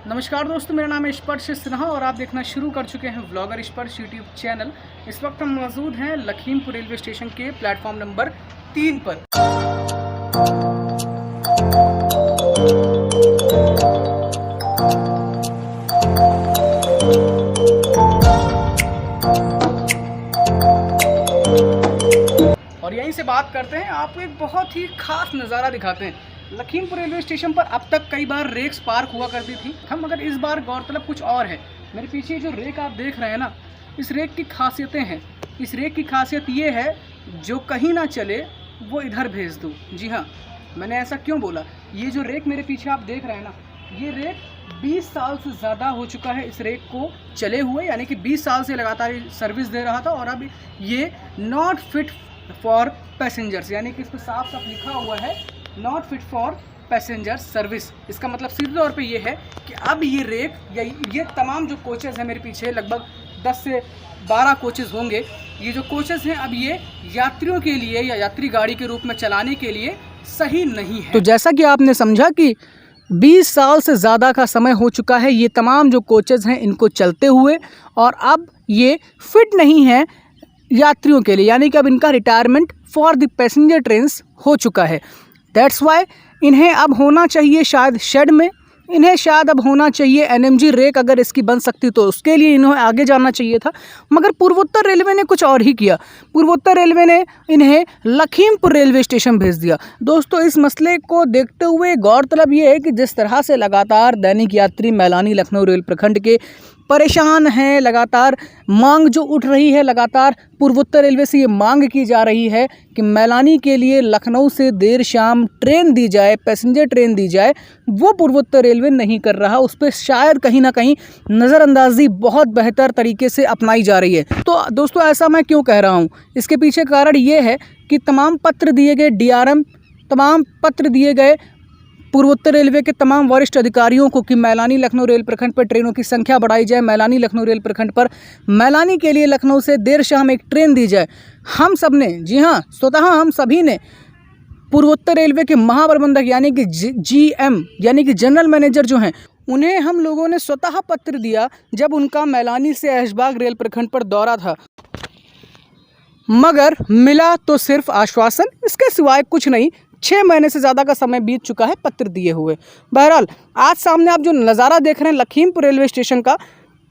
नमस्कार दोस्तों, मेरा नाम है स्पर्श सिन्हा और आप देखना शुरू कर चुके हैं व्लॉगर स्पर्श यूट्यूब चैनल। इस वक्त हम मौजूद हैं लखीमपुर रेलवे स्टेशन के प्लेटफॉर्म नंबर 3 पर। और यहीं से बात करते हैं, आपको एक बहुत ही खास नज़ारा दिखाते हैं। लखीमपुर रेलवे स्टेशन पर अब तक कई बार रेक्स पार्क हुआ करती थी मगर इस बार गौरतलब कुछ और है। मेरे पीछे जो रेक आप देख रहे हैं ना, इस रेक की खासियतें हैं। इस रेक की खासियत ये है, जो कहीं ना चले वो इधर भेज दूँ। जी हाँ, मैंने ऐसा क्यों बोला। ये जो रेक मेरे पीछे आप देख रहे हैं ना, ये रेक 20 साल से ज़्यादा हो चुका है इस रेक को चले हुए, यानी कि 20 साल से लगातार सर्विस दे रहा था। और अब ये नॉट फिट फॉर पैसेंजर्स, यानी कि इस पर साफ साफ लिखा हुआ है not fit for passenger service. इसका मतलब सीधे तौर पे ये है कि अब ये रेक या ये तमाम जो कोचेज़ हैं मेरे पीछे, लगभग 10 से 12 कोचेज़ होंगे। ये जो कोचेज़ हैं अब ये यात्रियों के लिए या यात्री गाड़ी के रूप में चलाने के लिए सही नहीं है। तो जैसा कि आपने समझा कि 20 साल से ज़्यादा का समय हो चुका है ये तमाम जो कोचेज़ हैं इनको चलते हुए, और अब ये फिट नहीं है यात्रियों के लिए, यानी कि अब इनका retirement for the passenger trains हो चुका है। दैट्स वाई इन्हें अब होना चाहिए शायद शेड में, इन्हें शायद अब होना चाहिए एनएमजी रेक, अगर इसकी बन सकती तो उसके लिए इन्हें आगे जाना चाहिए था। मगर पूर्वोत्तर रेलवे ने कुछ और ही किया। पूर्वोत्तर रेलवे ने इन्हें लखीमपुर रेलवे स्टेशन भेज दिया। दोस्तों, इस मसले को देखते हुए गौरतलब ये है कि जिस तरह से लगातार दैनिक यात्री मैलानी लखनऊ रेल प्रखंड के परेशान हैं, लगातार मांग जो उठ रही है, लगातार पूर्वोत्तर रेलवे से ये मांग की जा रही है कि मैलानी के लिए लखनऊ से देर शाम ट्रेन दी जाए, पैसेंजर ट्रेन दी जाए, वो पूर्वोत्तर रेलवे नहीं कर रहा। उस पर शायद कहीं ना कहीं नज़रअंदाजी बहुत बेहतर तरीके से अपनाई जा रही है। तो दोस्तों, ऐसा मैं क्यों कह रहा हूँ, इसके पीछे कारण ये है कि तमाम पत्र दिए गए DRM, तमाम पत्र दिए गए पूर्वोत्तर रेलवे के तमाम वरिष्ठ अधिकारियों को कि मैलानी लखनऊ रेल प्रखंड पर ट्रेनों की संख्या बढ़ाई जाए, मैलानी लखनऊ रेल प्रखंड पर मैलानी के लिए लखनऊ से देर शाम एक ट्रेन दी जाए। हम सब ने, जी हाँ, स्वतः हम सभी ने पूर्वोत्तर रेलवे के महाप्रबंधक यानी कि GM यानी कि जनरल मैनेजर जो हैं, उन्हें हम लोगों ने स्वतः पत्र दिया जब उनका मैलानी से ऐशबाग रेल प्रखंड पर दौरा था। मगर मिला तो सिर्फ आश्वासन, इसके सिवाय कुछ नहीं। 6 महीने से ज़्यादा का समय बीत चुका है पत्र दिए हुए। बहरहाल, आज सामने आप जो नज़ारा देख रहे हैं लखीमपुर रेलवे स्टेशन का,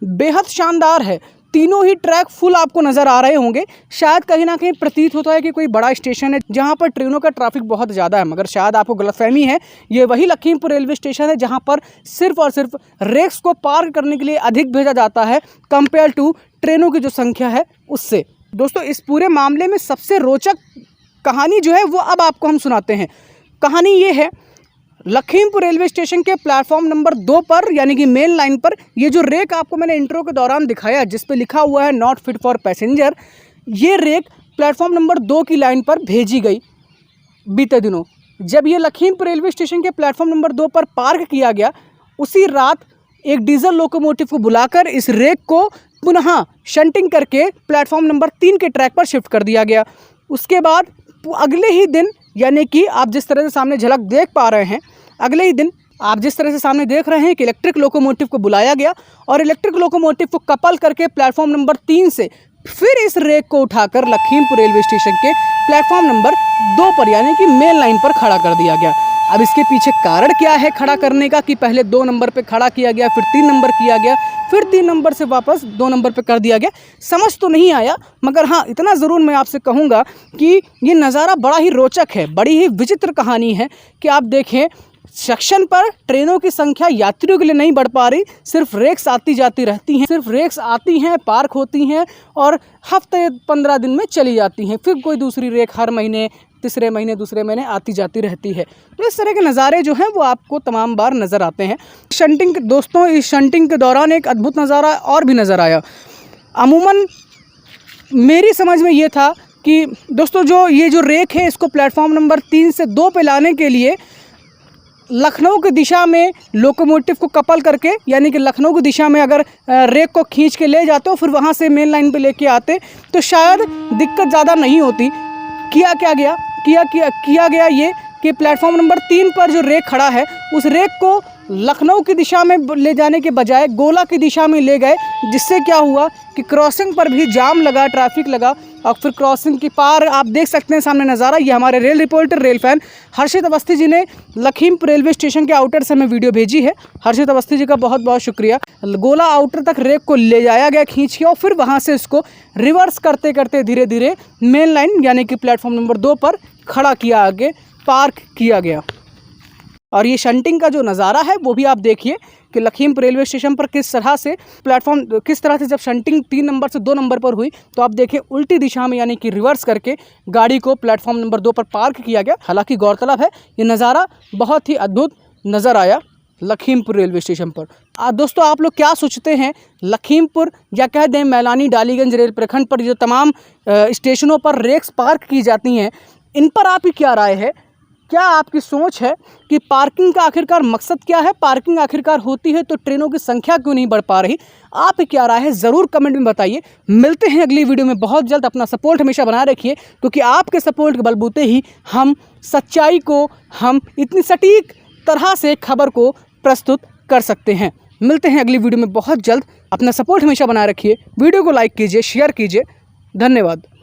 बेहद शानदार है। तीनों ही ट्रैक फुल आपको नज़र आ रहे होंगे। शायद कहीं ना कहीं प्रतीत होता है कि कोई बड़ा स्टेशन है जहां पर ट्रेनों का ट्रैफिक बहुत ज़्यादा है, मगर शायद आपको गलतफहमी है। ये वही लखीमपुर रेलवे स्टेशन है जहां पर सिर्फ और सिर्फ रेक्स को पार करने के लिए अधिक भेजा जाता है कंपेयर टू ट्रेनों की जो संख्या है उससे। दोस्तों, इस पूरे मामले में सबसे रोचक कहानी जो है वो अब आपको हम सुनाते हैं। कहानी ये है, लखीमपुर रेलवे स्टेशन के प्लेटफॉर्म नंबर 2 पर, यानी कि मेन लाइन पर, ये जो रेक आपको मैंने इंट्रो के दौरान दिखाया जिस पे लिखा हुआ है नॉट फिट फॉर पैसेंजर, ये रेक प्लेटफॉर्म नंबर 2 की लाइन पर भेजी गई बीते दिनों। जब ये लखीमपुर रेलवे स्टेशन के प्लेटफॉर्म नंबर 2 पर पार्क किया गया, उसी रात एक डीजल लोकोमोटिव को बुलाकर इस रेक को पुनः शंटिंग करके प्लेटफॉर्म नंबर 3 के ट्रैक पर शिफ्ट कर दिया गया। उसके बाद अगले ही दिन, यानी कि आप जिस तरह से सामने झलक देख पा रहे हैं, अगले ही दिन आप जिस तरह से सामने देख रहे हैं कि इलेक्ट्रिक लोकोमोटिव को बुलाया गया और इलेक्ट्रिक लोकोमोटिव को कपल करके प्लेटफॉर्म नंबर 3 से फिर इस रेक को उठाकर लखीमपुर रेलवे स्टेशन के प्लेटफॉर्म नंबर 2 पर, यानी कि मेन लाइन पर खड़ा कर दिया गया। अब इसके पीछे कारण क्या है खड़ा करने का, कि पहले 2 नंबर पे खड़ा किया गया, फिर 3 नंबर किया गया, फिर 3 नंबर से वापस 2 नंबर पे कर दिया गया, समझ तो नहीं आया। मगर हाँ, इतना ज़रूर मैं आपसे कहूँगा कि ये नज़ारा बड़ा ही रोचक है, बड़ी ही विचित्र कहानी है कि आप देखें, सेक्शन पर ट्रेनों की संख्या यात्रियों के लिए नहीं बढ़ पा रही, सिर्फ रेक्स आती जाती रहती हैं, सिर्फ रेक्स आती हैं, पार्क होती हैं और हफ्ते 15 दिन में चली जाती हैं, फिर कोई दूसरी रेक हर महीने, तीसरे महीने, दूसरे महीने आती जाती रहती है। तो इस तरह के नज़ारे जो हैं वो आपको तमाम बार नज़र आते हैं। शंटिंग, दोस्तों, इस शंटिंग के दौरान एक अद्भुत नज़ारा और भी नज़र आया। अमूमन मेरी समझ में ये था कि दोस्तों, ये जो रेक है इसको प्लेटफॉर्म नंबर 3 से 2 पे लाने के लिए लखनऊ की दिशा में लोकोमोटिव को कपल करके, यानी कि लखनऊ की दिशा में अगर रेक को खींच के ले जाते हो फिर वहाँ से मेन लाइन पे लेके आते तो शायद दिक्कत ज़्यादा नहीं होती। किया गया ये कि प्लेटफॉर्म नंबर 3 पर जो रेक खड़ा है उस रेक को लखनऊ की दिशा में ले जाने के बजाय गोला की दिशा में ले गए, जिससे क्या हुआ कि क्रॉसिंग पर भी जाम लगा, ट्रैफिक लगा। और फिर क्रॉसिंग की पार आप देख सकते हैं सामने नज़ारा। ये हमारे रेल रिपोर्टर, रेल फैन हर्षित अवस्थी जी ने लखीमपुर रेलवे स्टेशन के आउटर से हमें वीडियो भेजी है। हर्षित अवस्थी जी का बहुत बहुत शुक्रिया। गोला आउटर तक रेक को ले जाया गया खींच के, और फिर वहाँ से इसको रिवर्स करते करते धीरे धीरे मेन लाइन यानी कि प्लेटफॉर्म नंबर 2 पर खड़ा किया, आगे पार्क किया गया। और ये शंटिंग का जो नज़ारा है वो भी आप देखिए कि लखीमपुर रेलवे स्टेशन पर किस तरह से जब शंटिंग 3 नंबर से 2 नंबर पर हुई तो आप देखिए उल्टी दिशा में यानी कि रिवर्स करके गाड़ी को प्लेटफॉर्म नंबर 2 पर पार्क किया गया। हालांकि गौरतलब है ये नज़ारा बहुत ही अद्भुत नज़र आया लखीमपुर रेलवे स्टेशन पर। दोस्तों, आप लोग क्या सोचते हैं, लखीमपुर या कह दें मैलानी डालीगंज रेल प्रखंड पर जो तमाम स्टेशनों पर रेक्स पार्क की जाती हैं, इन पर आपकी क्या राय है? क्या आपकी सोच है कि पार्किंग का आखिरकार मकसद क्या है? पार्किंग आखिरकार होती है तो ट्रेनों की संख्या क्यों नहीं बढ़ पा रही? आपकी क्या राय है, ज़रूर कमेंट में बताइए। मिलते हैं अगली वीडियो में बहुत जल्द। अपना सपोर्ट हमेशा बनाए रखिए, क्योंकि आपके सपोर्ट के बलबूते ही हम सच्चाई को, हम इतनी सटीक तरह से खबर को प्रस्तुत कर सकते हैं। मिलते हैं अगली वीडियो में बहुत जल्द। अपना सपोर्ट हमेशा बनाए रखिए। वीडियो को लाइक कीजिए, शेयर कीजिए। धन्यवाद।